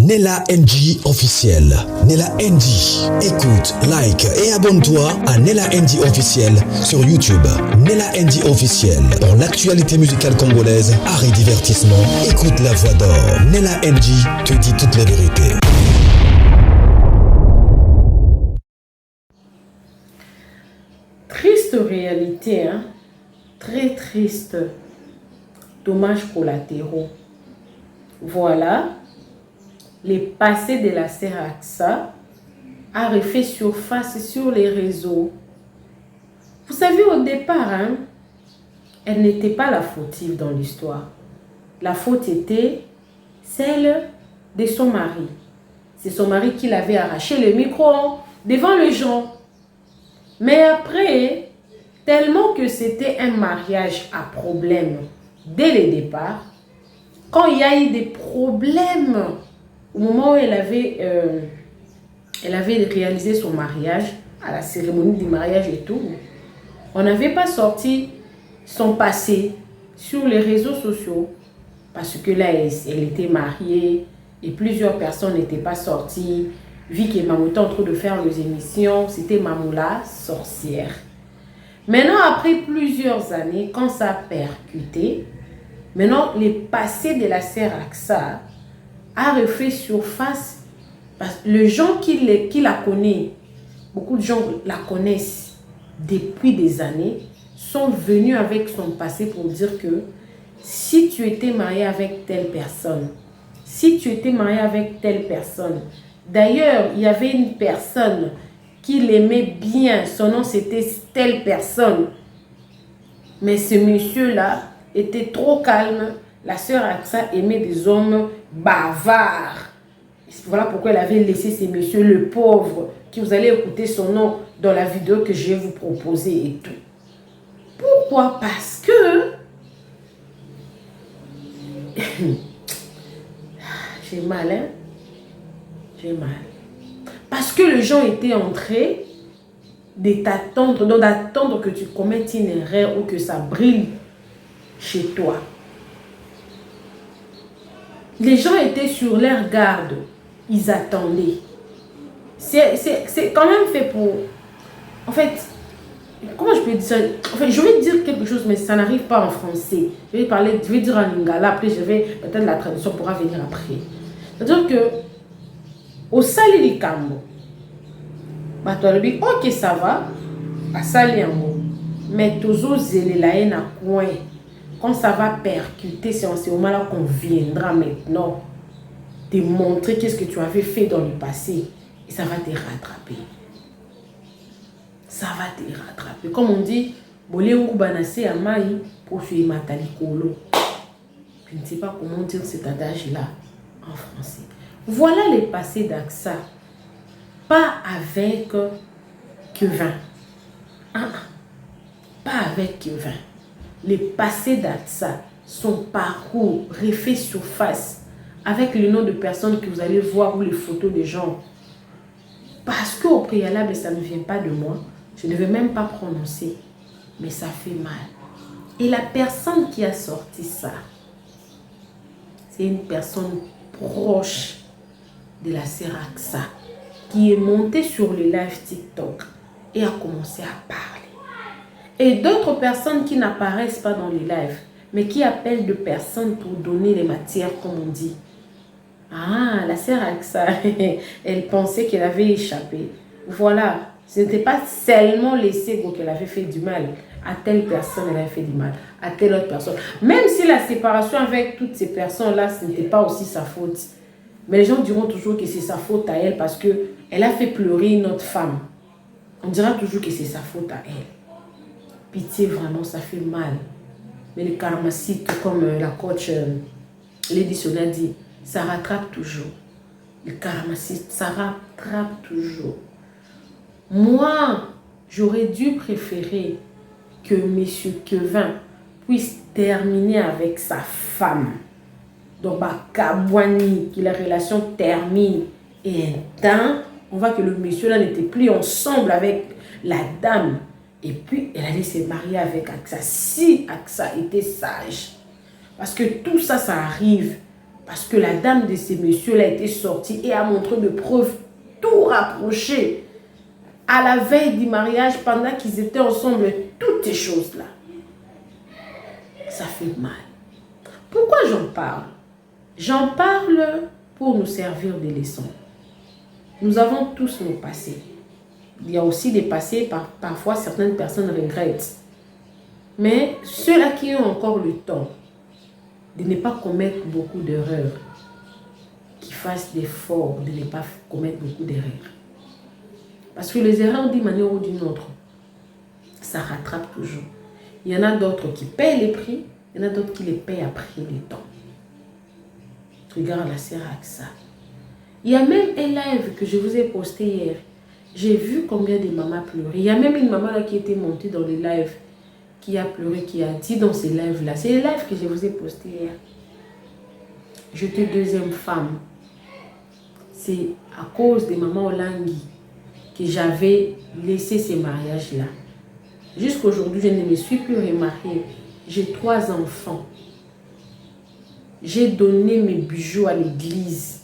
Nella NG officiel. Nella NG. Écoute, like et abonne-toi à Nella NG officiel sur YouTube. Nella NG officiel. Pour l'actualité musicale congolaise, art et divertissement, écoute la voix d'or. Nella NG te dit toutes les vérités. Triste réalité, hein? Très triste. Dommages collatéraux. Voilà, les passés de la sœur Axa a refait surface sur les réseaux. Vous savez, au départ, hein, elle n'était pas la fautive dans l'histoire. La faute était celle de son mari. C'est son mari qui l'avait arraché le micro devant les gens. Mais après, tellement que c'était un mariage à problème dès le départ, quand il y a eu des problèmes, au moment où elle avait réalisé son mariage, à la cérémonie du mariage et tout, on n'avait pas sorti son passé sur les réseaux sociaux, parce que là, elle était mariée et plusieurs personnes n'étaient pas sorties. Vu que Mamou était en train de faire les émissions, c'était Mamou la sorcière. Maintenant, après plusieurs années, quand ça a percuté, maintenant, le passé de la sœur Axa a refait surface. Parce que les gens qui la connaissent, beaucoup de gens la connaissent depuis des années, sont venus avec son passé pour dire que si tu étais marié avec telle personne, si tu étais marié avec telle personne, d'ailleurs, il y avait une personne qui l'aimait bien, son nom c'était telle personne, mais ce monsieur-là était trop calme. La sœur Axa aimait des hommes bavards. Voilà pourquoi elle avait laissé ces messieurs, le pauvre, qui vous allez écouter son nom dans la vidéo que je vais vous proposer et tout. Pourquoi? Parce que j'ai mal, hein? J'ai mal. Parce que les gens étaient entrés d'attendre que tu commettes une erreur ou que ça brille chez toi. Les gens étaient sur leur garde. Ils attendaient. C'est quand même fait pour... En fait, comment je peux dire ça? En fait, je vais dire quelque chose, mais ça n'arrive pas en français. Je vais dire en lingala, après peut-être la traduction pourra venir après. C'est-à-dire que au sali du cambo, ok, ça va, à sali en mot, mais toujours zélé la haine à coin. Quand ça va percuter, c'est en ce moment-là qu'on viendra maintenant te montrer qu'est-ce que tu avais fait dans le passé. Et ça va te rattraper. Ça va te rattraper. Comme on dit, bolé ou banassé à maï pour suivre matalikolo. Je ne sais pas comment dire cet adage-là en français. Voilà les passés d'Axa. Pas avec Kevin. Pas avec Kevin. Les passés d'Axa, son parcours refait surface avec le nom de personnes que vous allez voir ou les photos des gens. Parce qu'au préalable, ça ne vient pas de moi. Je ne vais même pas prononcer. Mais ça fait mal. Et la personne qui a sorti ça, c'est une personne proche de la sœur Axa qui est montée sur le live TikTok et a commencé à parler. Et d'autres personnes qui n'apparaissent pas dans les lives, mais qui appellent de personnes pour donner les matières, comme on dit. Ah, la sœur Axa, elle pensait qu'elle avait échappé. Voilà, ce n'était pas seulement laisser qu'elle avait fait du mal. À telle personne, elle avait fait du mal. À telle autre personne. Même si la séparation avec toutes ces personnes-là, ce n'était pas aussi sa faute. Mais les gens diront toujours que c'est sa faute à elle parce qu'elle a fait pleurer une autre femme. On dira toujours que c'est sa faute à elle. Pitié, vraiment, ça fait mal. Mais le karmacite, comme la coach l'éditionnaire dit, ça rattrape toujours. Le karmacite, ça rattrape toujours. Moi, j'aurais dû préférer que M. Kevin puisse terminer avec sa femme. Donc, Kabouani, que la relation termine. Et un temps, on voit que le monsieur là n'était plus ensemble avec la dame. Et puis, elle allait se marier avec Axa. Si Axa était sage. Parce que tout ça, ça arrive Parce que la dame de ces messieurs-là a été sortie et a montré de preuves tout rapprochées à la veille du mariage, pendant qu'ils étaient ensemble, toutes ces choses-là. Ça fait mal. Pourquoi j'en parle? J'en parle pour nous servir des leçons. Nous avons tous nos passés. Il y a aussi des passés, parfois certaines personnes regrettent. Mais ceux-là qui ont encore le temps de ne pas commettre beaucoup d'erreurs, qui fassent l'effort de ne pas commettre beaucoup d'erreurs. Parce que les erreurs d'une manière ou d'une autre, ça rattrape toujours. Il y en a d'autres qui payent les prix, il y en a d'autres qui les payent après le temps. Regarde la sœur Aksa. Il y a même un live que je vous ai posté hier. J'ai vu combien de mamans pleuraient. Il y a même une maman là qui était montée dans les lives, qui a pleuré, qui a dit dans ces lives-là. C'est les lives que je vous ai postés hier. J'étais deuxième femme. C'est à cause de maman Olangui que j'avais laissé ces mariages-là. Jusqu'aujourd'hui, je ne me suis plus remariée. J'ai 3 enfants. J'ai donné mes bijoux à l'église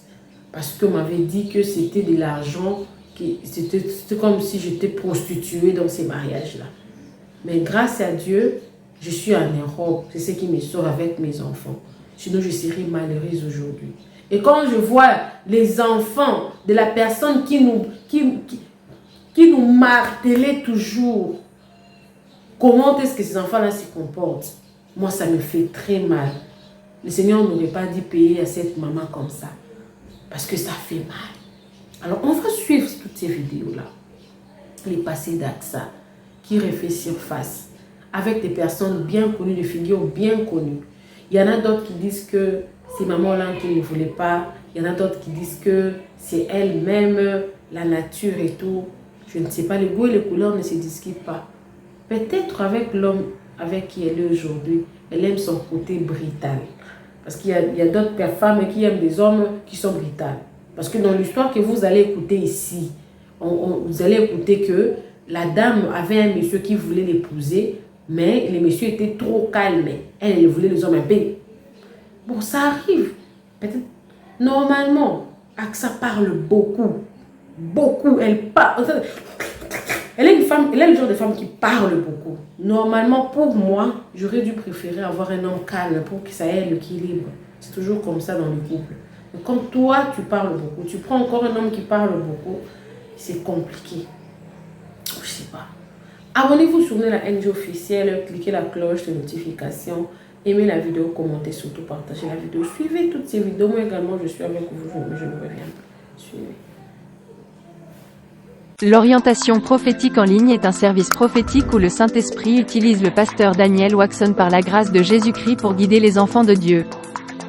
parce qu'on m'avait dit que c'était de l'argent, c'était comme si j'étais prostituée dans ces mariages-là. Mais grâce à Dieu, je suis en Europe. C'est ce qui me sort avec mes enfants. Sinon, je serais malheureuse aujourd'hui. Et quand je vois les enfants de la personne qui nous martelait toujours, comment est-ce que ces enfants-là se comportent? Moi, ça me fait très mal. Le Seigneur n'aurait pas dit payer à cette maman comme ça. Parce que ça fait mal. Alors, on va suivre toutes ces vidéos-là. Les passés d'Aksa qui refait surface. Avec des personnes bien connues, des figures bien connues. Il y en a d'autres qui disent que c'est maman-là qui ne voulait pas. Il y en a d'autres qui disent que c'est elle-même, la nature et tout. Je ne sais pas, les goûts et les couleurs ne se discutent pas. Peut-être avec l'homme avec qui elle est aujourd'hui, elle aime son côté brutal. Parce qu'il y a d'autres femmes qui aiment des hommes qui sont brutales. Parce que dans l'histoire que vous allez écouter ici, vous allez écouter que la dame avait un monsieur qui voulait l'épouser, mais le monsieur était trop calme. Elle voulait les hommes un peu. Bon, ça arrive. Peut-être. Normalement, Aksa parle beaucoup. Beaucoup. Elle parle. Elle est une femme, elle est le genre de femme qui parle beaucoup. Normalement, pour moi, j'aurais dû préférer avoir un homme calme pour que ça ait l'équilibre. C'est toujours comme ça dans le couple. Mais comme toi, tu parles beaucoup, tu prends encore un homme qui parle beaucoup, c'est compliqué. Je sais pas. Abonnez-vous sur la NG officielle, cliquez la cloche de notification, aimez la vidéo, commentez, surtout partagez la vidéo. Suivez toutes ces vidéos. Moi également, je suis avec vous, je ne reviens pas. Suivez. L'orientation prophétique en ligne est un service prophétique où le Saint-Esprit utilise le pasteur Daniel Waxon par la grâce de Jésus-Christ pour guider les enfants de Dieu.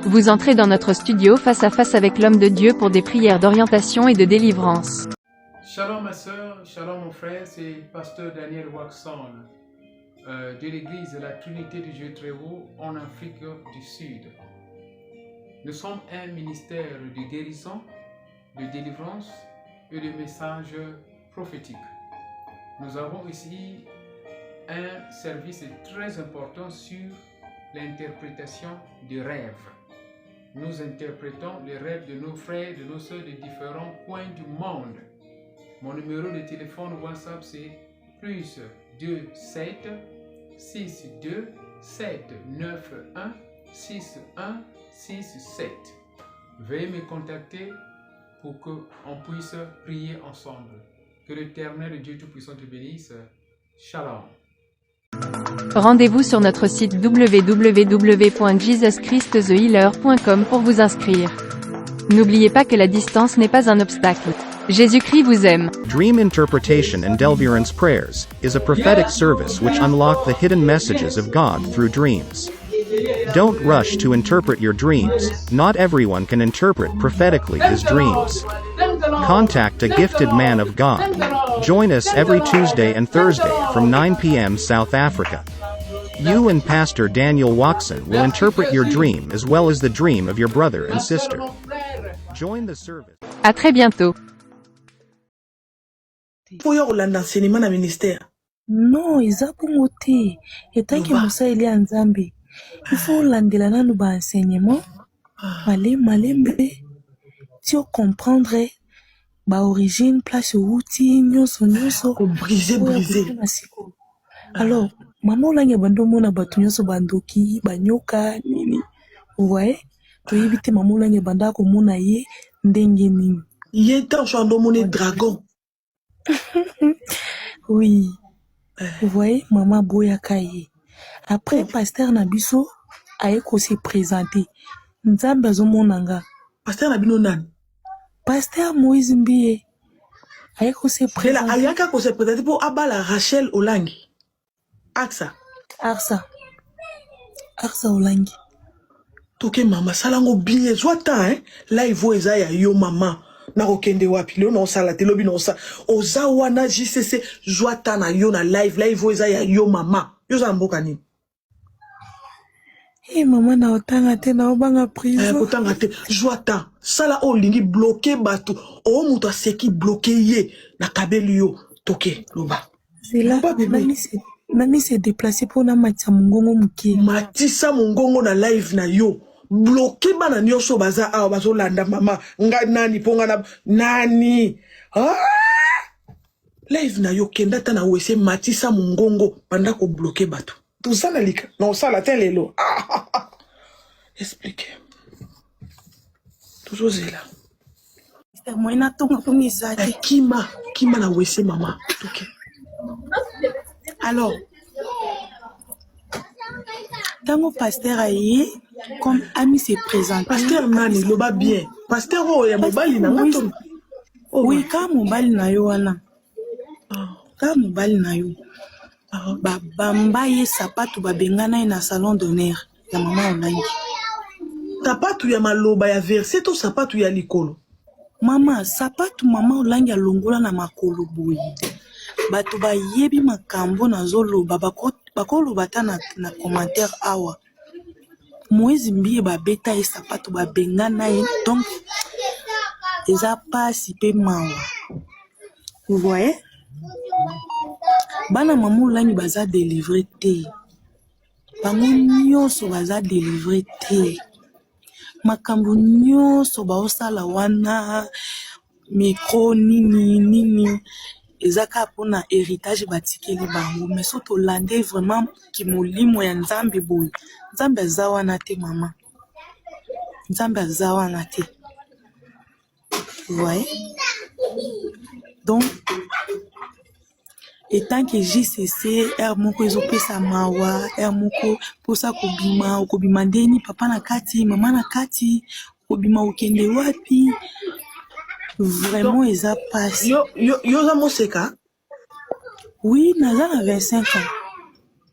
Vous entrez dans notre studio face à face avec l'homme de Dieu pour des prières d'orientation et de délivrance. Shalom ma soeur, shalom mon frère, c'est pasteur Daniel Waxon de l'église de la Trinité du Dieu très haut en Afrique du Sud. Nous sommes un ministère de guérison, de délivrance et de messages prophétiques. Nous avons ici un service très important sur l'interprétation des rêves. Nous interprétons les rêves de nos frères, de nos soeurs de différents coins du monde. Mon numéro de téléphone WhatsApp c'est plus 27 62 791 6167. Veuillez me contacter pour qu'on puisse prier ensemble. Que l'Éternel Dieu Tout-Puissant te bénisse. Shalom. Rendez-vous sur notre site www.jesuschristthehealer.com pour vous inscrire. N'oubliez pas que la distance n'est pas un obstacle. Jésus-Christ vous aime. Dream Interpretation and Deliverance Prayers is a prophetic service which unlock the hidden messages of God through dreams. Don't rush to interpret your dreams. Not everyone can interpret prophetically his dreams. Contact a gifted man of God. Join us every Tuesday and Thursday from 9 p.m. South Africa. You and Pastor Daniel Waxon will interpret your dream as well as the dream of your brother and sister. Join the service. À très bientôt. Pour yolanda enseignement na ministère. Non, eza bongo te. Etanki Musa ili ya Nzambe. Il faut landela nanu ba enseignement. malembe ti comprendre ba origine place outi nyonso brisé. Alors mama olangi bando mona batu nyonso bandoki banyoka nini ouais toyebi te mama olangi banda komona ye ndenge nini ye tan so andomone dragon. oui vous voyez mama boyaka ye après pasteur na biso aye ko se présenter nzambe azomonanga pasteur na bino nani pasteur Moïse Mbie aye ko se présenter ayaka ko se présenter pour abala Rachel Olangi Arsa Olangi toke mama salango bien zwata live eza ya yo mama na okende wapi leo na sala te lobi na sa oza wana JCC zwata na yo na live eza ya yo mama yo za mboka nini mama na otanga te na obanga prison kotanga te zwata sala olingi bloquer batu o muto aseki bloquer ye na kabeli yo toke loba c'est là nani se déplacer pour na matisa mongongo mukie matisa mongongo na live na yo bloqué bana nyonso baza awa bazolanda mama nga nani ponga na nani live na yo kenda ta na wese matisa mongongo banda ko bloquer bato tuzana lika na sala te lelo explique toujours là c'est moi na tonga izaki kima na wese mama toke alors tango pasteur aye comme ami se présente pasteur nani loba bien pasteur ya mobali na ngato oui ka mobali na yo wana ka mobali na yo bamba ye sapatu babengana na salon d'honneur ya mama Olangi sapatu ya maloba ya verset to sapatu ya likolo mama sapatu mama Olangi alongola na makolo boye bato bayebi makambo nazoloba bakoloba ta na commentaire awa Moïse Mbie babeta ye sapatu babengana ye donc eza pasi pe mawa vous voyez bana mama Olangi baza délivré te bango nyonso baza délivré te makambo nyonso baosala wana micro nini ezaka pona héritage batikeli bango mais so tolande vraiment ki molimo ya nzambe boye nzambe aza wana te mama nzambe aza wana te ouais donc etant que JCC er moko ezopesa mawa er moko posa kobima ndeni papa na kati mama na kati kobima okende wapi vraiment eza passe yo za moseka oui naza na 25 ans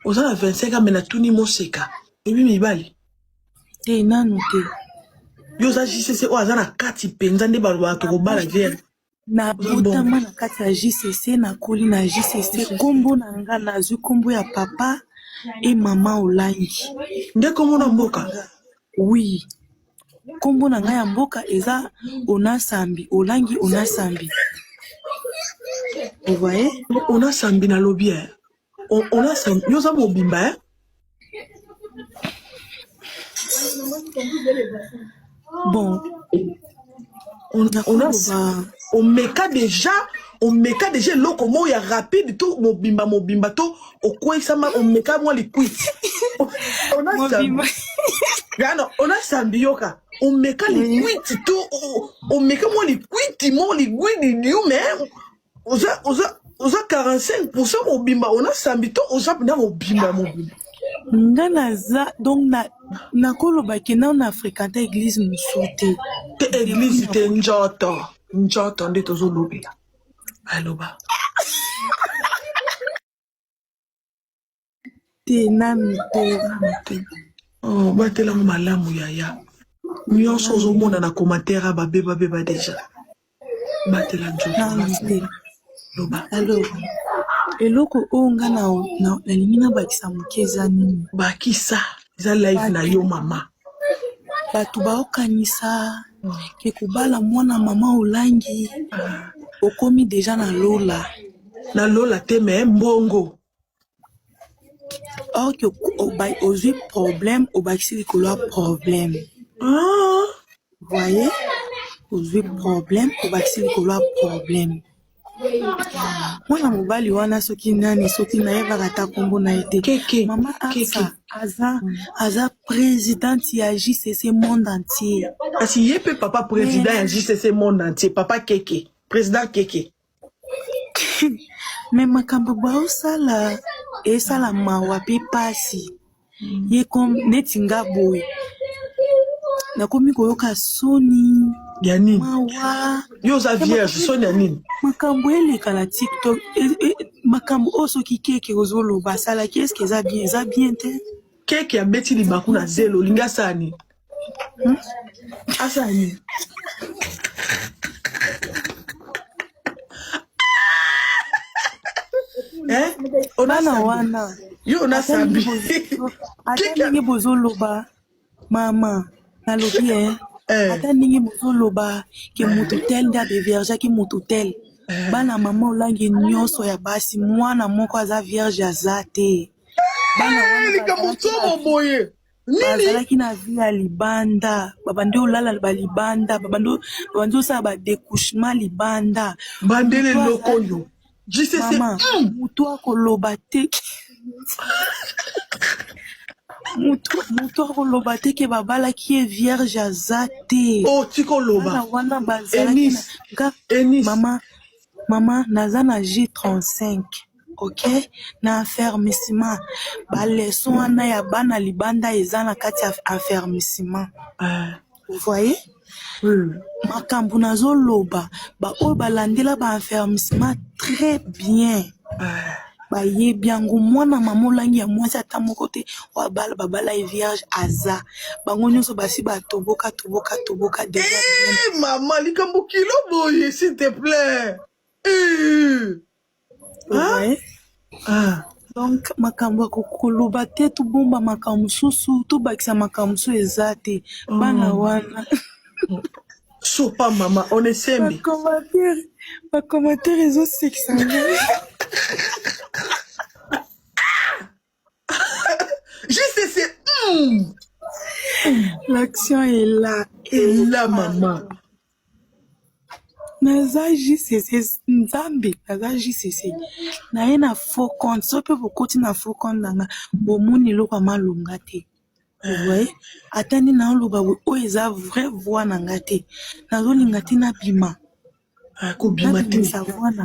oza na 25 ans mais na tuni moseka ebi mibali te nanu te yo za JCC o aza na kati penza nde balobaka kobala vere na botama na kati ya JCC na koli na JCC kombo na nga nazwi kombo ya papa et mama Olangi nde kombo na mboka oui kombo na nga ya mboka eza Onasambi Olangi Onasambi vous voyez Onasambi na lobi Onasambi yo za mobimba bon on meka déjà loko mo ya rapide to mobimba to okwesama on meka mo liquide Onasambi yoka on meka liquide to on meka mo liquide you mais oza 45% mobimba Onasambi to oza na mobimba nga naza donc na koloba ke na fréquenter église mosusu te église te njoto nde tozolobela aloba te nanu te batelango malamu yaya nyonso ozomona na commentaire babeba deja batela njoto loba alors eloko oyo nga nalingi nabakisa moke eza nini bakisa eza live na yo mama bato baokanisa ke kobala mwana mama Olangi okomi deja na lola te me mbongo or ke ozwi problème obakisi likolo ya problème Ah, Vous voyez? Vous avez problème, vous avez problème. Mwana mobali wana soki nani soki nayebaka ta kombo na ye te. Keke. Mama Aksa aza présidente ya JCC monde entier. Asi ye pe papa président ya JCC monde entier, papa Keke, président Keke. Mais makambo baosala esala mawa pe pasi. Ye kom neti nga boye. Nakomi koyoka soni. Ya nini? Mawa. Yo za vierge, soni ya nini? Makambo eleka na TikTok. Makambo osoki Keke ozolo basala ki est-ce que eza bien te? Keke abeti libaku na zelo, linga sani. Asani. Bana wana. Yo na sabi. Ata ndenge bozoloba mama nalobi ata ndenge bozoloba ke moto tel nde abevierge ki moto tel bana mama olangi nyonso ya basi mwana moko aza vierge aza te. Bana wana bazalaki na vie ya libanda babandi olala balibanda babandi osala badécouchement libanda bandele lokoyo mama mutu akoloba te mutu akoloba te ke babalaki ye vierge aza te. Tikoloba wana bazalaki na mama naza na G35 ok na affermissement baleson wana ya bana libanda eza na kati ya affermissement. Vous voyez? Makambo nazoloba baoyo balandela baaffermissement très bien bayebi yango mwana mama olangi ya mwasi ata moko te babala ye vierge aza bango nyonso basi batoboka deja mama likambo kilo boye s'il te plaît. Donc makambo ya kokoloba te tobomba makambo mosusu tobakisa makambo mosusu eza te bana wana sopa mama on esembi bacommentaire ezosekisa JCC l'action est là maman naza JCC nzambe naza JCC naye na faux compte so mpe bokoti na faux compte nanga bomoni eloko ya malonga te oye ata nde naoloba oyo eza vrai voix nanga te nazolinga te nabima kobima te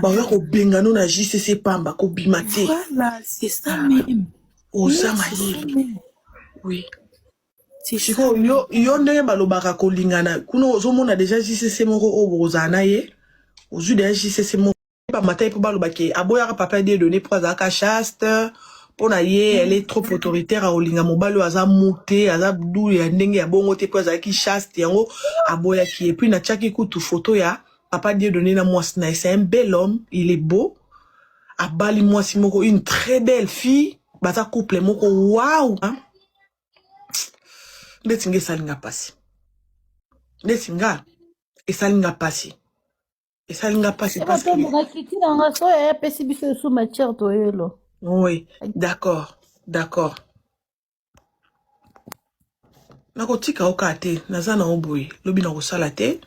baoya kobengano na JCC pamba kobima te voilà c'est ça même oza mayele oui sikoyo yo ndenge balobaka kolingana kuna ozomona deja JCC moko oyo bokozala na ye ozwi deja JCC moko bamata ye mpo balobaki aboyaka papa de donné mpo azalaka chaste mpo na ye elle est trop autoritaire akolinga mobali oyo aza mute aza dulu ya ndenge ya bongo te mpo azalaki chaste yango aboyaki epuis natiaki kutu photo ya papa de donné na mwasi na ye c'est un bel homme il est beau abali mwasi moko une très belle fille baza couple moko waouh ndetinga esalinga pasi ndetinga esalinga pasi parce que oui d'accord nakotika oka te naza na oboye lobi nakosala te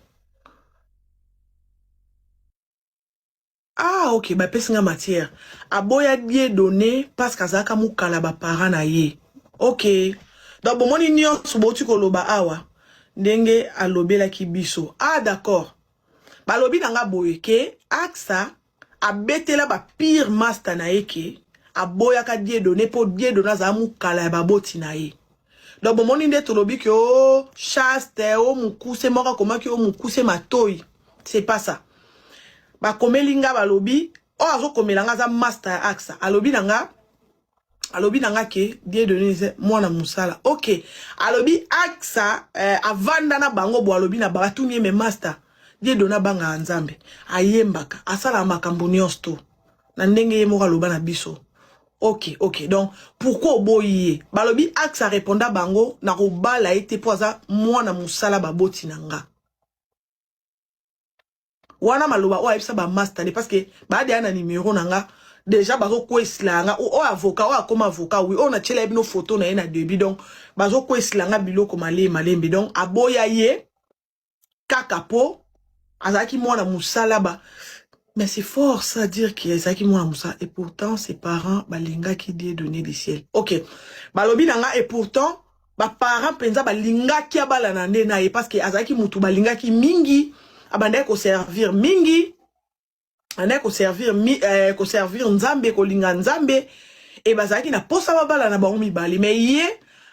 ok bapesi nga matière aboya die donné parce que azalaka mokala baparent na ye ok donc bomoni nyonso boti koloba awa ndenge alobelaki biso d'accord balobi nanga boye ke aksa abetela ba pire master na ye ke aboyaka die donné po die donné azala mokala ya baboti na ye donc bomoni nde tolobi ke chaste mokuse moko akomaki mokuse matoi c'est pas ça bakomeli nga balobi azokomela nga aza master ya aksa alobi nanga ke die donné mwana musala ok alobi aksa avanda na bango bo alobi na batuni me master die donné banga nzambe ayembaka asala makambo nyonso na ndenge ye moko aloba na biso ok donc pourquoi oboyi balobi aksa réponda bango na kobala ete po aza mwana musala baboti nanga wana maloba o ayebisa ba master ne parce que baade ana numéro nanga déjà bazo kweslanga o avocat o akoma avocat oui on a tchela bino photo na ye na début donc bazo kweslanga biloko malembe donc aboya ye kaka po azaki mwana musala ba. Mais c'est fort ça dire qu'il y a qui mwana musala et pourtant ses parents balinga qui dit donner du ciel. OK. Balobi nanga et pourtant ba parents penza balinga ki abala na nde na ye parce que azaki mutu balinga ki mingi abanda ko servir mingi. Ane ko servir nzambe ko linga nzambe et bazaki na posa babala na bango mibali mais ye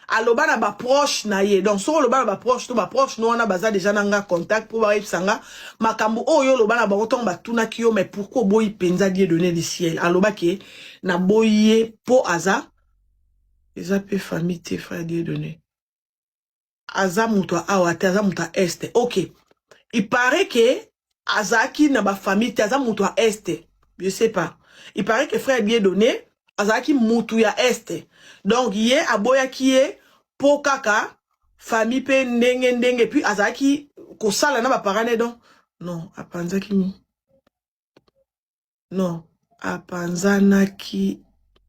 aloba na ba proche na ye donc so loba na ba proche to ba proche no na baza déjà nanga contact pour ba sanga makambo oyo loba na bango ton ba tuna kiyo mais pourquoi boy penza die donner du ciel aloba ke na boye po aza eza pe famille te frère die donner aza muto awate aza muto este. OK, il paraît que Azaki na ba famille taza mutu à este. Je sais pas. Il paraît que frère bien donné Azaki mutu ya este. Donc yé aboya qui est po kaka famille pe ndenge puis Azaki ko sala na ba parane donc non apanzaki non apanzanaki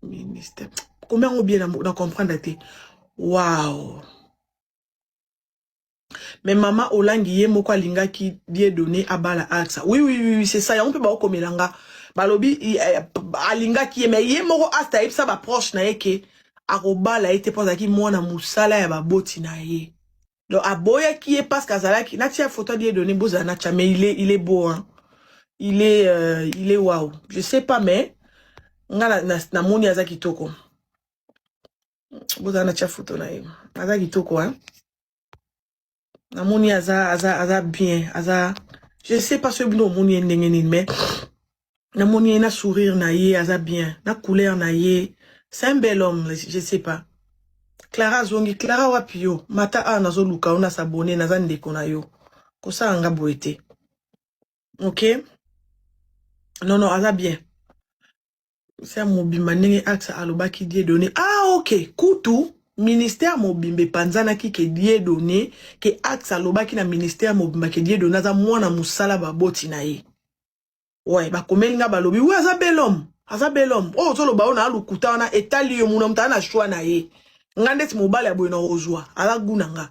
ministère. Comment on bien na comprendre té. Waouh. Mais maman Olangi ye moko alinga ki die donné à bala aksa. Oui, c'est ça. On peut pas komelanga. Balobi alinga ki mais ye moko asta ipsa ba proche na yeke arobala ete poza ki mwana musala ya ba boti na ye. Donc aboya ki est parce qu'azala ki na tia photo die donné bozana cha mais il est beau hein. Il est waouh. Je sais pas mais nga na moni azaki toko. Bozana tia photo na ye. Azaki toko hein. Namoni aza bien, je sais pas ce bino moni ndengeni mais namoni na sourire na ye aza bien, na couleur na ye, c'est un bel homme, je sais pas. Clara zongi, Clara wapio, mata a nazo luka ona sabone naza ndeko na yo. Kosa anga boete. OK? Non, aza bien. C'est un mobimba nenge axe aloba ki die donné. Ah OK, kutu ministère mobimbe panzana ki ke die donné ke axe aloba ki na ministère mobimba ke die donné za mwana musala baboti na ye. Ouais, ba komelinga balobi, oui aza bel homme. Oh zoloba ona alukuta ona etali yo muna mutana shwa na ye. Ngande ti mobile ya boy na ozwa, ala gunanga.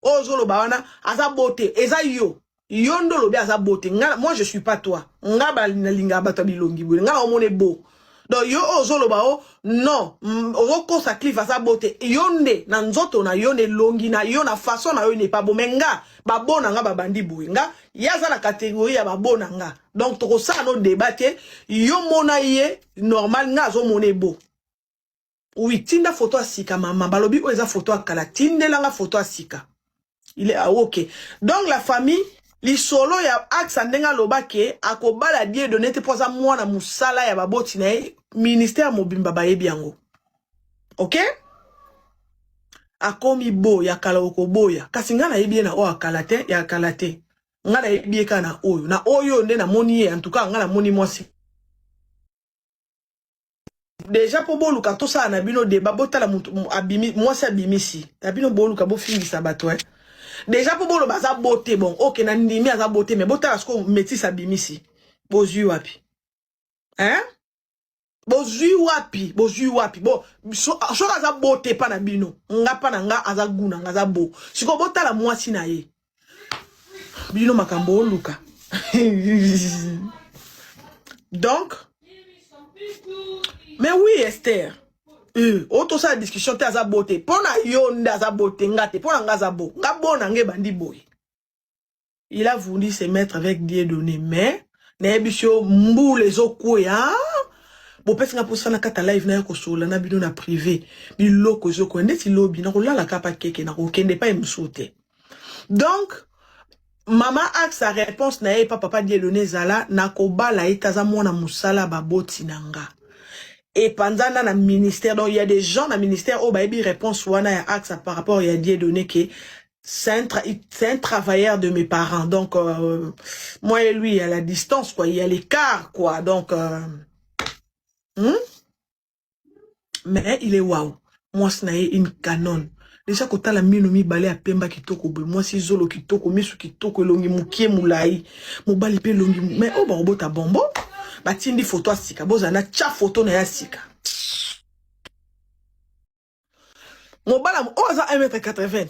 Oh zoloba ona aza bote, eza yo. Yondo lobi aza bote. Moi je suis pas toi. Ngaba linga bato bilongi boy. Ngala omone beau. Donc yo ozoloba o non, ozoko sa cliff aza bote. Yonde na nzoto na yonde longi na yona façon na yo n'est pas bon menga. Babona nga babandi boy. Nga yaza la catégorie ya babona nga. Donc toko sa no débattre, yo mona ye normal nga zo mone beau. Oui, tinda photo asika maman balobi o eza photo akala tindela nga photo asika. Il est OK. Donc la famille li solo ya axa ndenga lobake akobala die donné te poza mwana musala ya baboti na ministère mobimba ba yebiango. OK? Akomi bo ya kala okoboya. Kasi nga na yebie na o akalate ya akalate. Nga na yebie kana oyo. Na oyo nde na moni ye en tout cas nga na moni mwasi. Déjà pour boluka to sa na bino débat botala abimi mwasi abimisi. Na bino boluka bo fingisa bato hein. Déjà pour bolo baza beauté bon OK na ndimi aza beauté mais botala sko métis abimisi. Bozui wapi. Hein? Bozui wapi bon so aza beauté pa na bino. Nga pa na nga aza guna nga aza beau. Siko botala mwasi na ye. Bino makambo oluka. Donc mais oui Esther. Auto sa discussion te aza beauté. Pona yo nda aza beauté ngate. Pona nga aza beau. Nga bona nge bandi boy. Il a voulu se mettre avec Dieu donné. Mais, nebisho mboule zoko ya. Bo pesi nga posa na kata live na yako sola na bino na privé. Biloko zoko. Ndeti lobi. Na kola la kapa keke. Na kokende pa imsote. Donc, maman a sa réponse na ye pa papa Dieu donné zala. Na kobala etaza mwana musala baboti nanga. Et pendant dans le ministère, donc il y a des gens dans le ministère où baby réponse wana ya axe par rapport à Dieu donné que c'est un travailleur de mes parents. Donc moi et lui à la distance quoi, il y a l'écart quoi. Donc mais il est waouh. Moi c'est une canon. Déjà quand la mino mi balé à pemba kitoko be moi si zolo kitoko misu kitoko longi mukie mulai mo bali pe longi mais oh ba robota bombo. batindi photo à sika bozana tcha photo na ya sika mobala oza 1m80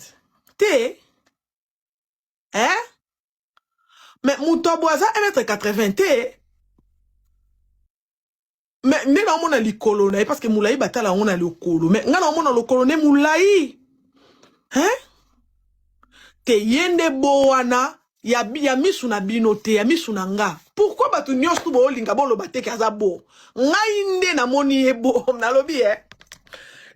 te hein mais mutobo aza 1m80 te mais nde na mona likolo na parce que mulai batala ngona lokolo mais ngana mona lokolo ne mulai hein te yende bowana ya misu na bino te ya misu na nga pourquoi batu nyonso bo linga bolo bateke aza bo ngai nde na moni ebo na lobi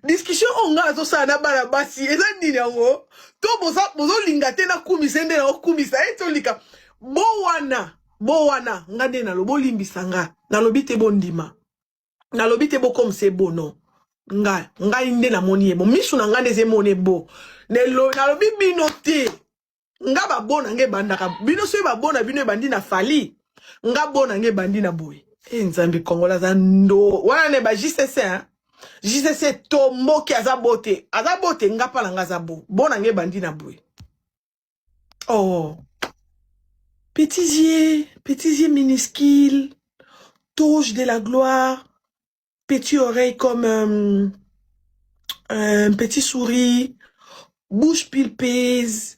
discussion onga zo sa na bana basi eza nini yango to bozo linga te na kumisa nde na kumisa eto lika bowana nga nde na lobo limbisa nga na lobi te bondima na lobi te bo comme c'est bon non ngai nde na moni ebo misu na nga nde ze moni ebo na lobi bino te nga ba bona nge bandaka bino so ba bona bino bandi na fali nga bona nge bandi na boy nzambi kongola za ndo wana ne ba JCC hein JCC tombo ki azabote nga pala nga zabo bona nge bandi na boy oh petits yeux minuscules touche de la gloire petit oreille comme un petit souris bouche pulpeuse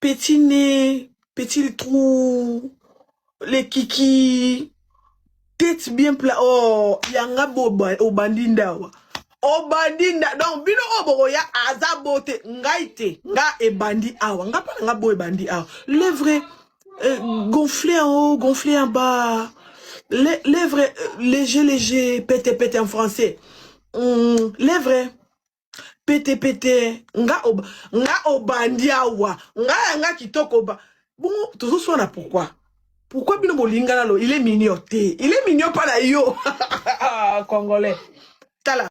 petit nez, petit trou, les kiki, tête bien plat. Oh, yanga boba, obandinda. Obandinda. Donc, bino oboro ya azabote, ngaite, nga e bandi awa. Nga pa nga bo e bandi awa. Lèvres gonflées en haut, gonflées en bas. Lèvres léger, pété en français. Lèvres. Pété, nga obandi awa, nga kitoko ba. Bon, tout ça na pourquoi bino bolinga nalo, il est mignon te. Il est mignon pas na yo. Congolais. Tala.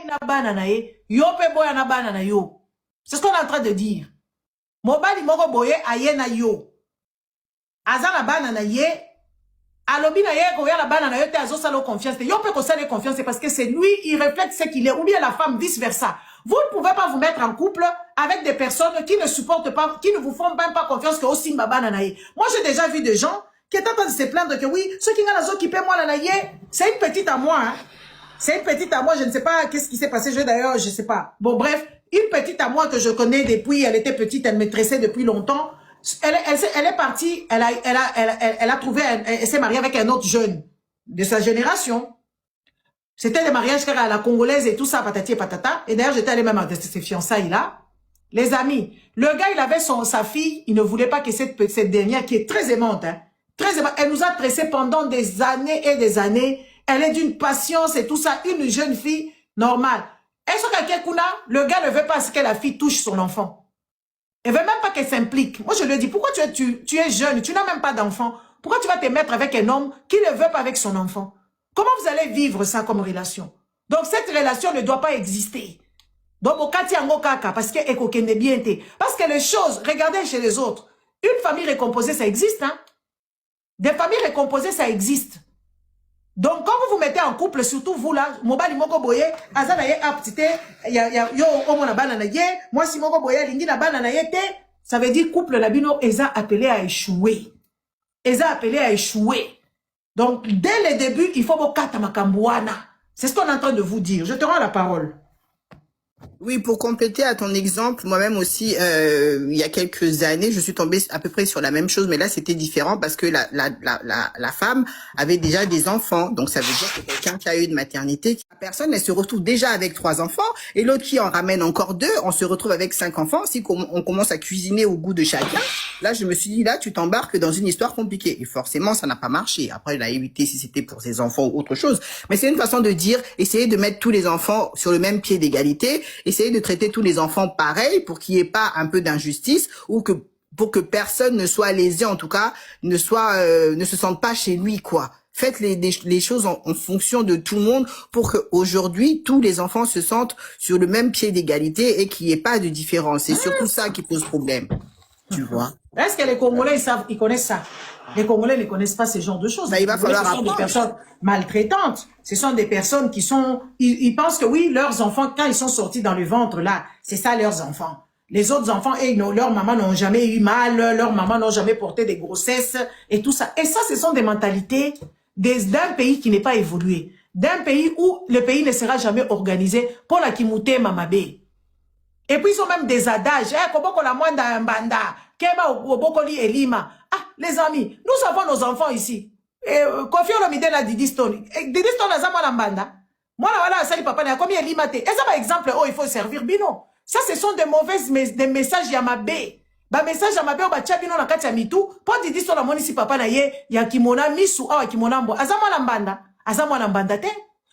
Ina banana yo pe boya na banana yo. C'est ce qu'on est en train de dire. Mobali moko boye aye na yo. Aza na banana ye. Alobi na ye ko ya la banana yo te azo salo confiance. Yo pe ko sale confiance parce que c'est lui, il reflète ce qu'il est ou bien la femme vice versa. Vous ne pouvez pas vous mettre en couple avec des personnes qui ne supportent pas, qui ne vous font même pas confiance que aussi ma banana ye. Moi j'ai déjà vu des gens qui étaient en train de se plaindre que oui, ceux qui ont qui paient moi la naïe, c'est une petite à moi hein. C'est une petite à moi, je ne sais pas qu'est-ce qui s'est passé, d'ailleurs, je sais pas. Bon bref, une petite à moi que je connais depuis, elle était petite, elle me tressait depuis longtemps. Elle est partie, elle a trouvé, elle s'est mariée avec un autre jeune de sa génération. C'était des mariages à la congolaise et tout ça, patati et patata. Et d'ailleurs, j'étais allée même à ces fiançailles-là. Les amis, le gars, il avait sa fille, il ne voulait pas que cette dernière, qui est très aimante, hein, très aimante, elle nous a tressé pendant des années et des années. Elle est d'une patience et tout ça, une jeune fille normale. Est-ce que le gars ne veut pas que la fille touche son enfant? Elle veut même pas qu'elle s'implique. Moi, je lui ai dit, pourquoi tu es jeune, tu n'as même pas d'enfant. Pourquoi tu vas te mettre avec un homme qui ne veut pas avec son enfant? Comment vous allez vivre ça comme relation? Donc, cette relation ne doit pas exister. Donc, au kati ango kaka, parce que ekokende bien te. Parce que les choses, regardez chez les autres. Une famille récomposée, ça existe, hein? Des familles récomposées, ça existe. Donc, quand vous vous mettez en couple, surtout vous là, mobali moko boye, azana ye aptite, yo omo na banana ye, moi si moko boye lingi na banana ye te, ça veut dire couple la bino eza appelé à échouer. Eza appelé à échouer. Donc, dès le début, il faut bokata makambuana. C'est ce qu'on est en train de vous dire. Je te rends la parole. Oui, pour compléter à ton exemple, moi-même aussi, il y a quelques années, je suis tombée à peu près sur la même chose, mais là, c'était différent parce que la femme avait déjà des enfants. Donc, ça veut dire que quelqu'un qui a eu une maternité, la personne, elle se retrouve déjà avec 3 enfants et l'autre qui en ramène encore 2, on se retrouve avec 5 enfants. Si on commence à cuisiner au goût de chacun, là, je me suis dit, là, tu t'embarques dans une histoire compliquée. Et forcément, ça n'a pas marché. Après, il a évité si c'était pour ses enfants ou autre chose. Mais c'est une façon de dire, essayer de mettre tous les enfants sur le même pied d'égalité, essayer de traiter tous les enfants pareil pour qu'il n'y ait pas un peu d'injustice ou que pour que personne ne soit lésé, en tout cas, ne se sente pas chez lui, quoi. Faites les choses en fonction de tout le monde pour qu'aujourd'hui, tous les enfants se sentent sur le même pied d'égalité et qu'il n'y ait pas de différence. C'est surtout ça qui pose problème. Tu vois? Est-ce que les Congolais, ils connaissent ça? Les Congolais ne connaissent pas ce genre de choses. Bah, il va falloir apprendre. Ce sont des personnes maltraitantes. Ce sont des personnes qui sont... Ils pensent que oui, leurs enfants, quand ils sont sortis dans le ventre, là, c'est ça leurs enfants. Les autres enfants, leurs mamans n'ont jamais eu mal, leurs mamans n'ont jamais porté des grossesses et tout ça. Et ça, ce sont des mentalités d'un pays qui n'est pas évolué, d'un pays où le pays ne sera jamais organisé pour la kimute mamabe. Et puis ils ont même des adages. Koboko la mwanda mbanda, keba obokoli elima. Ah, les amis, nous avons nos enfants ici. Kofi Olomide la Didi Stone. Didi Stone a mwana mbanda. Mwana wala sali papa na komi elima te. Et ça par exemple, oh il faut servir bino. Ça ce sont des messages yamabe. Ba message yamabe ba tia bino na kati ya mitu. Po Didi Stone la moni si papa na ye ya kimona misu awa kimona mbo. Aza mwana mbanda. Aza mwana mbanda te.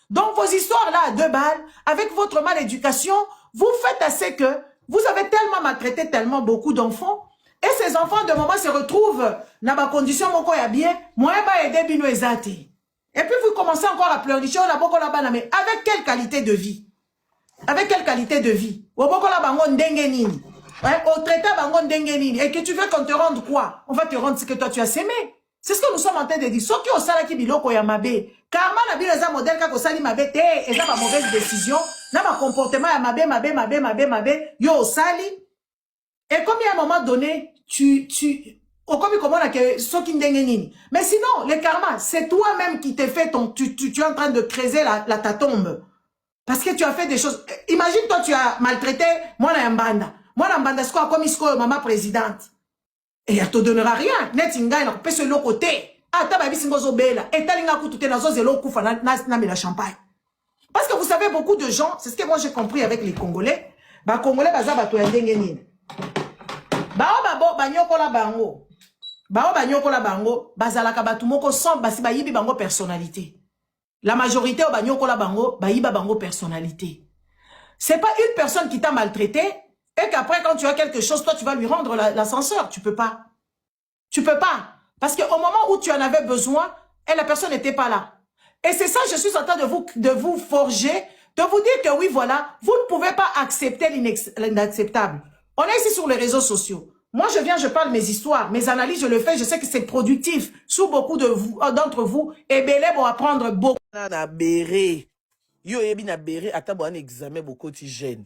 Donc vos histoires là à 2 balles, avec votre mal éducation, vous faites assez que vous avez tellement maltraité tellement beaucoup d'enfants, et ces enfants de moment se retrouvent dans ma condition moko ya bien, moi ba aider bino ezati. Et puis vous commencez encore à pleurnicher la boko la bana, mais avec quelle qualité de vie? Avec quelle qualité de vie? Au boko la bango ndenge nini? Au traité bango ndenge nini? Et que tu veux qu'on te rende quoi? On va te rendre ce que toi tu as sémé. C'est ce que nous sommes en train de dire. Ceux qui ont ça qui biloko ya mabe. Karma na bien les modèle kako sali mabe te et ça ma mauvaise décision. Na ma comportement ya mabe yo sali. Et comme il y a un moment donné, comme on a que ceux qui ndenge nini. Mais sinon, le karma, c'est toi-même qui t'es fait tu es en train de creuser ta tombe. Parce que tu as fait des choses. Imagine toi tu as maltraité moi na mbanda. Moi na mbanda sko comme isko maman présidente. Et elle te donnera rien. Net inga na kopesa le côté. Ah ta babi singozo bela. Et talinga kutute na zo zelo kufa na la champagne. Parce que vous savez beaucoup de gens, c'est ce que moi j'ai compris avec les Congolais. Ba Congolais baza bato ya ndenge nini. Bao babo banyokola bango. Bao banyokola bango bazalaka batu moko sans basi bayibi bango personnalité. La majorité au banyokola bango bayiba bango personnalité. C'est pas une personne qui t'a maltraité. Et qu'après, quand tu as quelque chose, toi, tu vas lui rendre l'ascenseur. Tu peux pas. Tu peux pas. Parce qu'au moment où tu en avais besoin, et la personne n'était pas là. Et c'est ça, je suis en train de vous forger, de vous dire que oui, voilà, vous ne pouvez pas accepter l'inacceptable. On est ici sur les réseaux sociaux. Moi, je viens, je parle mes histoires, mes analyses, je le fais, je sais que c'est productif. Sous beaucoup d'entre vous, et belé vont apprendre beaucoup. Na béré. Yo yebi na béré, attends, un examen beaucoup de gêne.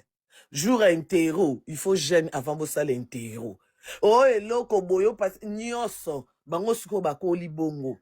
Jour à interro, il faut gêner avant de saler interro. Oh, et loko boyo passe nyoso, bango suko bako libongo.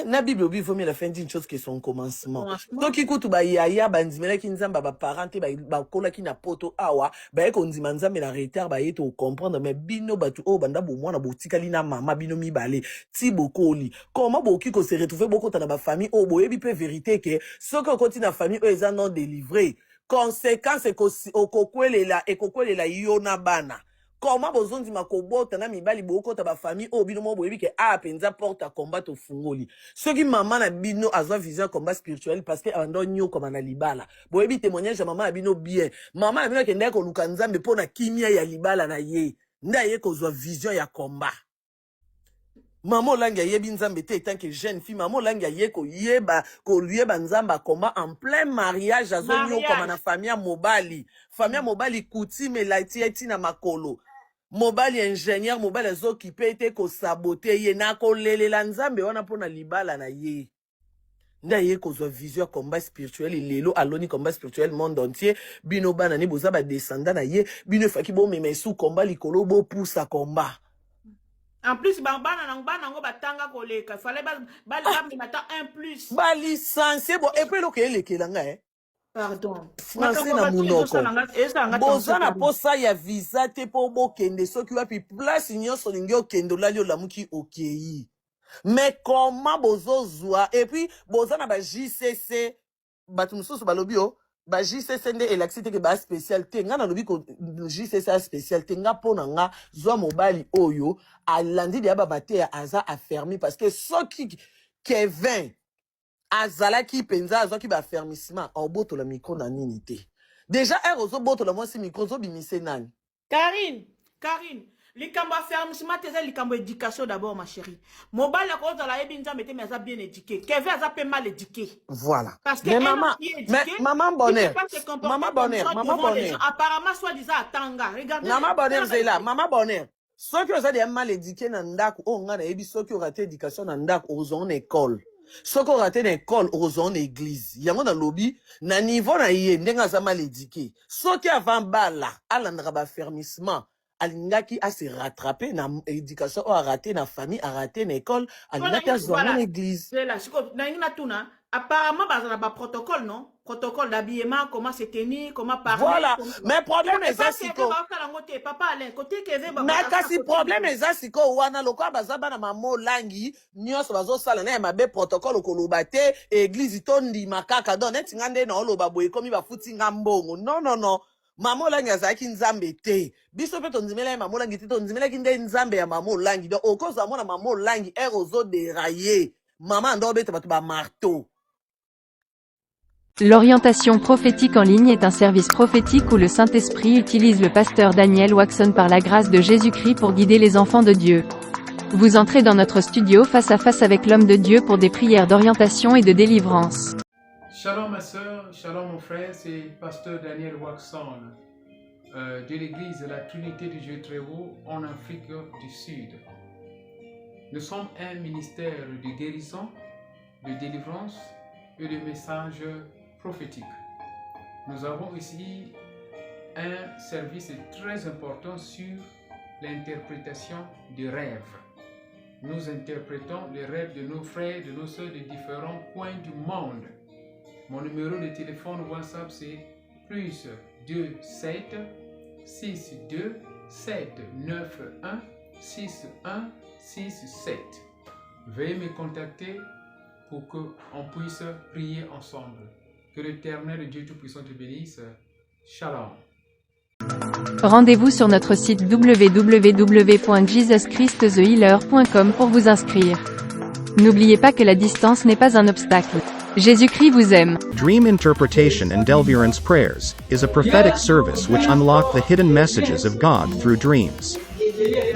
Na Bible il faut mieux la fin d'une chose que son commencement. Donc écoute ba yaya bandimela ki nzamba ba parenté ba kola ki na poto awa, ba eko ndima nzambe na retard ba yeto comprendre mais bino batu o banda bo mwana botikali na mama bino mibale ti bokoli. Comment boki ko se retrouver boko ta na ba famille o boyebi pe vérité que ce que continue na famille eux ils non délivré. Conséquence okokwelela ekokwelela yona bana. Comment bozondi makobota na mibali boko ta ba famille o bino mo boyebi ke a penza porte à combat au fungoli. Ceux qui maman na bino azwa vision combat spirituel parce que ando nyo comme na libala. Boyebi témoignage maman na bino bien. Maman na bino ke ndeko luka nzambe pona kimia ya libala na ye. Ndaye ko zwa vision ya combat. Maman langa yebi nzambe te tant que jeune fille maman langa ye ko yeba nzamba combat en plein mariage azonyo comme na famille mobali coutume la tieti na makolo mobali ingénieur mobali azokipe te ko saboter ye na ko lelela nzambe wana pona libala na ye ndaye ko zo vision combat spirituel lelo aloni combat spirituel monde entier bino bana ni boza ba descendant na ye bino faki bo meme sous combat likolo bo poussa combat. En plus, batanga koleka. Il fallait un plus. Ba licencié bon et puis lo ke lekelanga Pardon. Français na munoko. Boza na posa ya visa te po bo kende soki wapi place nyonso lingi okendo lali olamuki okei. Mais comment bozo zwa et puis boza na ba JCC batu mususu balobi o ba JCC nde elaxite ke ba spécialité nga na lobi ko JCC spécialité nga pona nga zwa mobali oyo alandi de ba bate aza affermi parce que soki Kevin azala ki penza azo ki ba fermissement oboto la micro na nini te déjà erozo boto la mwasi micro zo bimise nani Karine likambo fermissement teza likambo éducation d'abord ma chérie mobile ko za la yebi nzambe te mais aza bien éduqué Kevin aza pe mal éduqué voilà parce que maman bonheur apparemment soit disant atanga regardez maman bonheur zela maman bonheur soki oza de mal éduqué na ndako o nga na yebi soki o raté éducation na ndako ozo en école soki o raté na école ozo en église yango na lobi na niveau na ye ndenga za mal éduqué soki avant bala alandaka ba fermissement alingaki à se rattraper na éducation a raté na famille a raté na école alingaki à Voilà, zonger na église c'est là, apparemment, bah, ça n'a pas protocole, non? Protocole d'habillement, comment se tenir, comment parler. voilà comment... mais problème eza siko papa Alain, côté Kevin, mais kasi problème eza siko wana lokola baza bana mama olangi nyonso bazosala na ya mabe protocole okoloba te église tondima kaka donc neti nga nde na oloba boye ekomi bafuti nga mbongo non mama olangi azalaki nzambe te biso mpe tondimela ye mama olangi te tondimelaki nde nzambe ya mama olangi donc okozwa mona mama olangi ere ozoderaye mama ando obeta bato bamarteau. L'orientation prophétique en ligne est un service prophétique où le Saint-Esprit utilise le pasteur Daniel Waxon par la grâce de Jésus-Christ pour guider les enfants de Dieu. Vous entrez dans notre studio face à face avec l'homme de Dieu pour des prières d'orientation et de délivrance. Shalom ma soeur, shalom mon frère, c'est pasteur Daniel Waxon de l'église de la Trinité du Dieu très haut en Afrique du Sud. Nous sommes un ministère de guérison, de délivrance et de messages prophétiques. Nous avons ici un service très important sur l'interprétation des rêves. Nous interprétons les rêves de nos frères, de nos soeurs de différents coins du monde. Mon numéro de téléphone WhatsApp c'est plus 27 62 791 6167. Veuillez me contacter pour qu'on puisse prier ensemble. Que l'Éternel Dieu Tout-Puissant te bénisse. Shalom. Rendez-vous sur notre site www.jesuschristthehealer.com pour vous inscrire. N'oubliez pas que la distance n'est pas un obstacle. Jésus-Christ vous aime. Dream Interpretation and Deliverance Prayers is a prophetic service which unlock the hidden messages of God through dreams.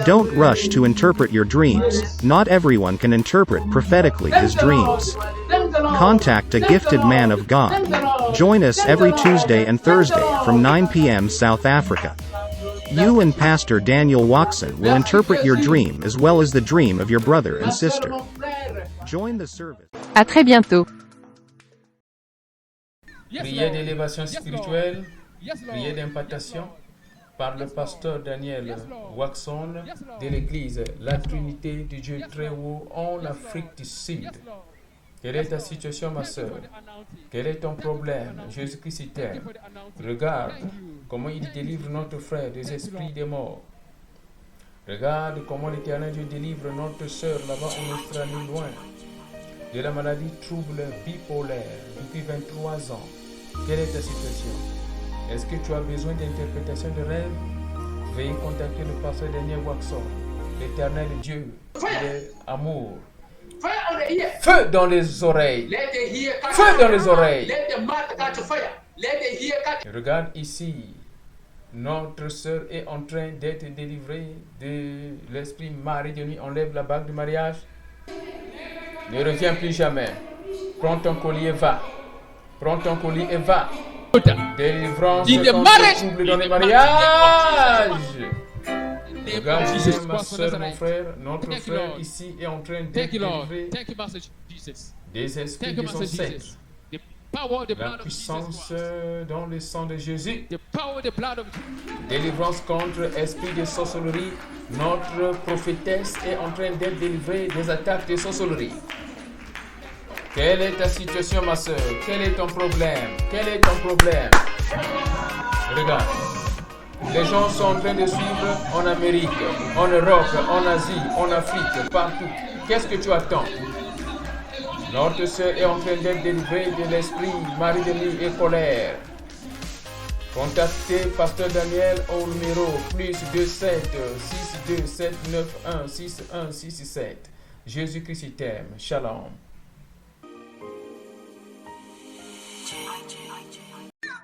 Don't rush to interpret your dreams. Not everyone can interpret prophetically his dreams. Contact a gifted man of God. Join us every Tuesday and Thursday from 9 p.m. South Africa. You and Pastor Daniel Waxon will interpret your dream as well as the dream of your brother and sister. Join the service. À très bientôt. Prière d'élévation spirituelle, prière d'impactation par le pasteur Daniel Waxon de l'église La Trinité du Dieu très haut en Afrique du Sud. Quelle est ta situation, ma soeur? Quel est ton problème? Jésus-Christ t'aime. Regarde comment il délivre notre frère des esprits des morts. Regarde comment l'Éternel Dieu délivre notre soeur là-bas en Australie, loin de la maladie trouble bipolaire depuis 23 ans. Quelle est ta situation? Est-ce que tu as besoin d'interprétation de rêve? Veuillez contacter le pasteur Daniel Waxon. L'Éternel Dieu, il est amour. Feu dans les oreilles. Feu dans les oreilles. Regarde ici. Notre sœur est en train d'être délivrée de l'esprit mari de nuit. Enlève la bague du mariage. Ne reviens plus jamais. Prends ton collier et va. Prends ton collier et va. Délivrance contre trouble dans les mariages. Regarde ici, ma soeur, mon frère, notre frère ici est en train d'être délivré des esprits de son sexe. La puissance dans le sang de Jésus. Délivrance contre esprit de sorcellerie. Notre prophétesse est en train d'être délivrée des attaques de sorcellerie. Quelle est ta situation, ma soeur? Quel est ton problème? Quel est ton problème? Regarde. Les gens sont en train de suivre en Amérique, en Europe, en Asie, en Afrique, partout. Qu'est-ce que tu attends? Notre sœur est en train d'être délivrée de l'esprit, mari de nuit et colère. Contactez Pasteur Daniel au numéro plus 27 62 791 6167. Jésus-Christ t'aime. Shalom.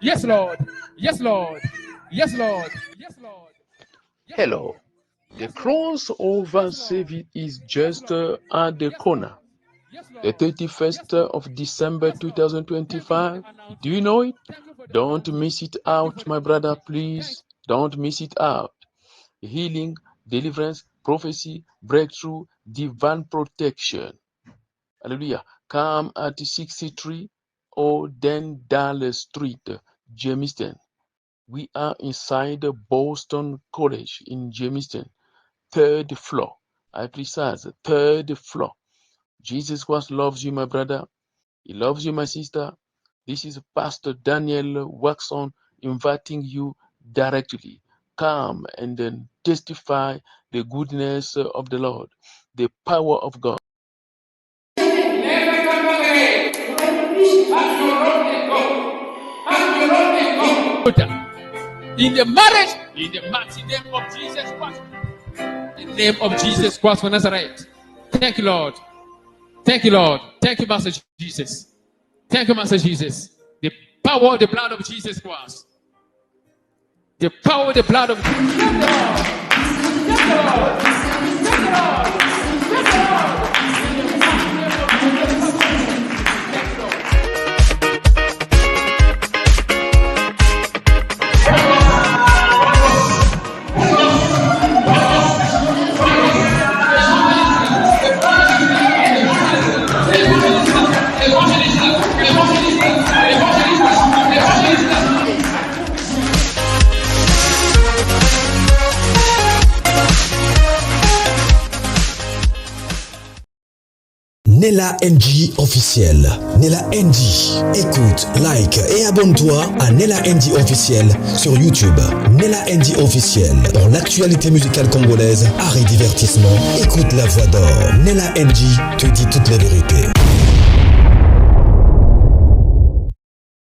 Yes, Lord. Yes, Lord. Yes, Lord. Yes, Lord. Hello. The crossover service is just at the corner. The 31st of December 2025. Do you know it? Don't miss it out, my brother, please. Don't miss it out. Healing, deliverance, prophecy, breakthrough, divine protection. Hallelujah. Come at 63 Odendale Street, Jamestown. We are inside the Boston College in Jamestown, 3rd floor. I precise, 3rd floor. Jesus Christ loves you, my brother. He loves you, my sister. This is Pastor Daniel Waxon inviting you directly. Come and then testify the goodness of the Lord, the power of God. In the marriage, in the mighty name of Jesus Christ. In the name of Jesus Christ of Nazareth. Thank you, Lord. Thank you, Lord. Thank you, Master Jesus. Thank you, Master Jesus. The power of the blood of Jesus Christ. The power of the blood of Nella NG officiel. Nella NG. Écoute, like et abonne-toi à Nella NG officiel sur YouTube. Nella NG officiel. Pour l'actualité musicale congolaise, art et divertissement, écoute la voix d'or. Nella NG te dit toute la vérité.